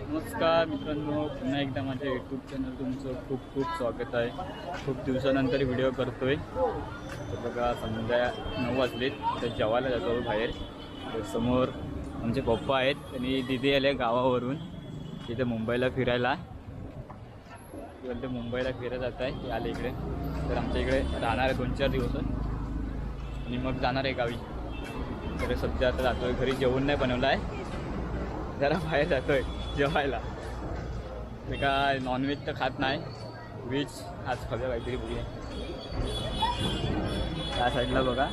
नमस्कार मित्रांनो, पुन्हा एकदा माझ्या यूट्यूब चॅनल तुमचं खूप खूप स्वागत आहे. खूप दिवसानंतर व्हिडिओ करतोय. तर बघा संध्या 9 वाजलेत, तर जेवायला जातो बाहेर. तर समोर आमचे पप्पा आहेत, त्यांनी दिदी आले गावावरून तिथे मुंबईला फिरायला. मुंबईला फिरायला जात आहे, ते आले इकडे. तर आमच्या इकडे राहणार आहे 2-4 दिवस आणि मग जाणार आहे गावी. तर सध्या आता जातोय घरी, जेवण नाही बनवलं आहे, जरा बाहेर जातोय जेवायला. मी काय नॉनव्हेज तर खात नाही, व्हेज आज खाऊया काहीतरी बघूया. त्या साईडला बघा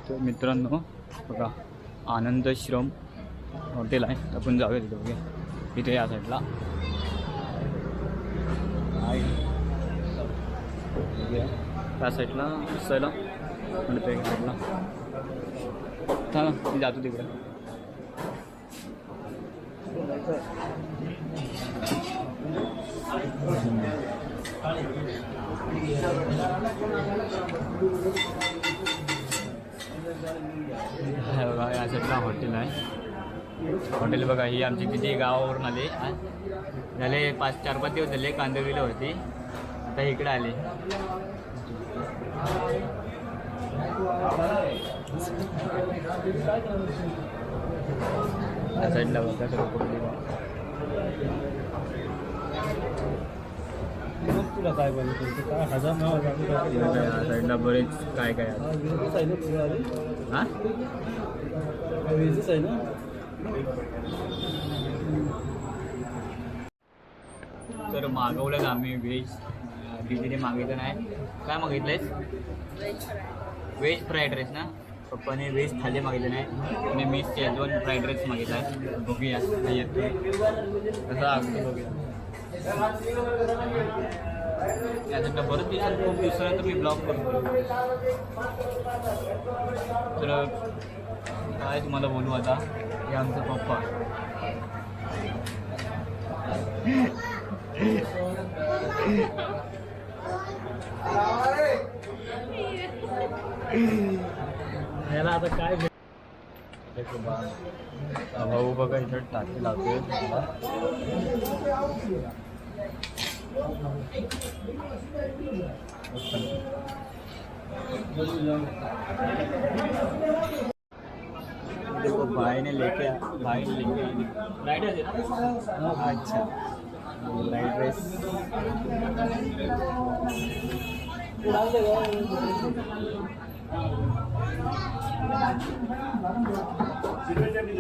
तर मित्रांनो, बघा आनंदश्रम हॉटेल आहे, आपण जाऊया तिथे बघूया. इथे या साईडला त्या साईडला दिसायला म्हणतो एक साईडला. मी जातो तिकडे. बघा या साईडला हॉटेल आहे. हॉटेल बघा, ही आमची तिथे गावावरून आले झाले 4-5 दिवस झाले. कांदिवलीला होती, आता इकडे आले. या साईडला बघा तुला काय पाहिजे काय हजार या साईडला बरेच काय काय हां आहे ना. तर मागवलं आम्ही व्हेज. दीदीने मागितलं नाही. काय मागितलंयस? व्हेज फ्राईड राईस ना. पप्पाने व्हेज थाली मागितले नाही आणि मी शेजवान फ्राईड राईस मागितला आहे. बघूया येतो कसं आगतो बघूया. यासाठी बरेच दिवसात खूप दिवसानंतर मी ब्लॉग करतो. तर काय तुम्हाला बोलू आता, हे आमचा पप्पा. याला आता काय भाऊ बघा इथे टाकी लावतोय. देखो भाई ने लेके फ्राइड राइस है ना. अच्छा फ्राइड राइस.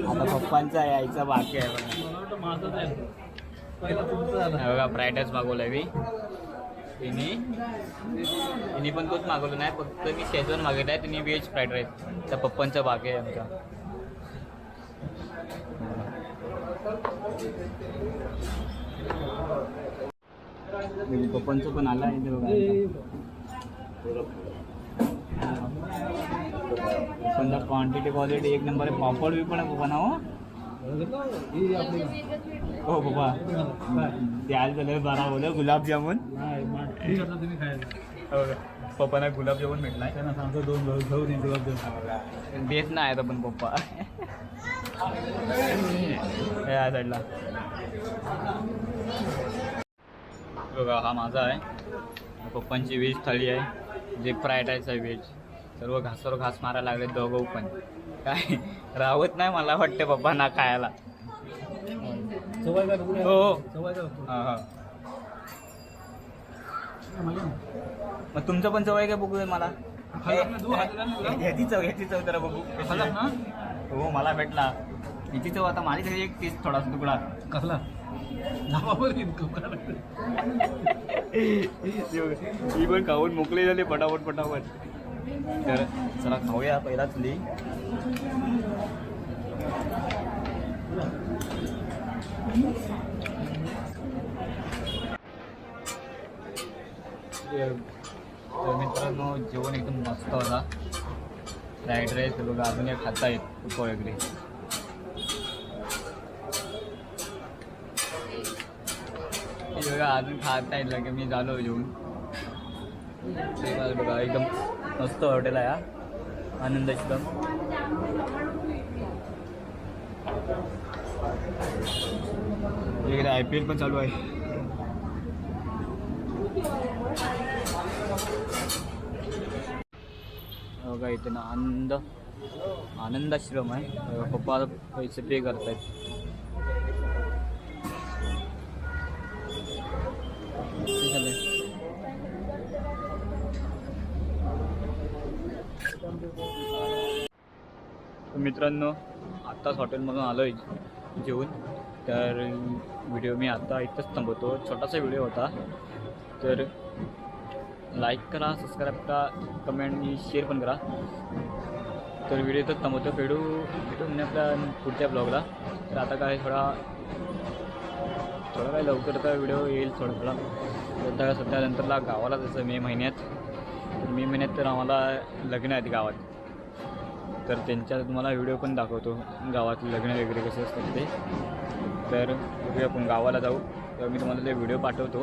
आता पप्पांचा यायचा बाकी आहे बघा. फ्राईड राईस मागवला मी. तिने पण तोच मागवलं नाही, फक्त मी शेजवान मागितलं आहे. तिने व्हेज फ्राईड राईस. त्या पप्पांचा बाकी आहे आमचा. पप्पांचं पण आलं आहे बघा. क्वांटिटी क्वालिटी एक नंबर आहे. पापड बी पण पप्पा ना हो बाबा. द्यायला झालं बारा बोल. गुलाबजामुन पप्पाना गुलाबजामुन भेटलाय. त्यांना सांगतो 2 घेऊन येईल गुलाबजामुन. देत नाही आता पण पप्पा या साईडला बघा. हा माझा आहे. पप्पांची व्हेज थाळी आहे, जे फ्राईड राईस आहे व्हेज. सर्व घासावर घास मारायला लागले दोघं पण. काय राहत नाही मला वाटते पप्पांना खायला. हो हां हां. मग तुमचं पण सवय काय बघू मला. ह्याची चव जरा बघू. हो मला भेटला हिची चव. आता माझी एक पीस थोडासा तुकडा कसला ही पण खाऊन मोकळी झाली पटापट. तर चला खाऊया पहिलाच ली. तर मित्रांनो, जेवण एकदम मस्त होता. फ्राईड राईस बघा, अजून एक खाता येत वगैरे. बघा अजून खाता येईल की मी झालो जेवून. बघा एकदम मस्त हॉटेल आहे हा आनंदश्रम. इकडे IPL पण चालू आहे. बघा इथे ना आनंदाश्रम आहे. पप्पा पैसे पे करतायत. मित्रांनो आत्ताच हॉटेलमधून आलो आहे जेवून. तर व्हिडिओ मी आता इथंच थांबवतो. छोटासा व्हिडिओ होता. तर लाईक करा, सबस्क्राईब करा, कमेंट आणि शेअर पण करा. तर व्हिडिओ इथंच थांबवतो. भेटू म्हणजे आपल्या पुढच्या ब्लॉगला. तर आता काय थोडा काय लवकर तर व्हिडिओ येईल थोडा. तर सध्या नंतरला गावाला जसं मे महिन्यात तर आम्हाला लग्न आहेत गावात. तर त्यांच्या तुम्हाला व्हिडिओ पण दाखवतो गावात लग्न वगैरे कसे असतात ते. तर बघूया आपण गावाला जाऊ. तर मी तुम्हाला ते व्हिडिओ पाठवतो.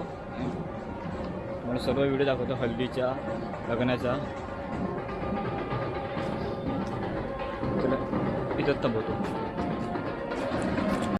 तुम्हाला सर्व व्हिडिओ दाखवतो हल्दीच्या लग्नाचा. चला इथंच थांबवतो.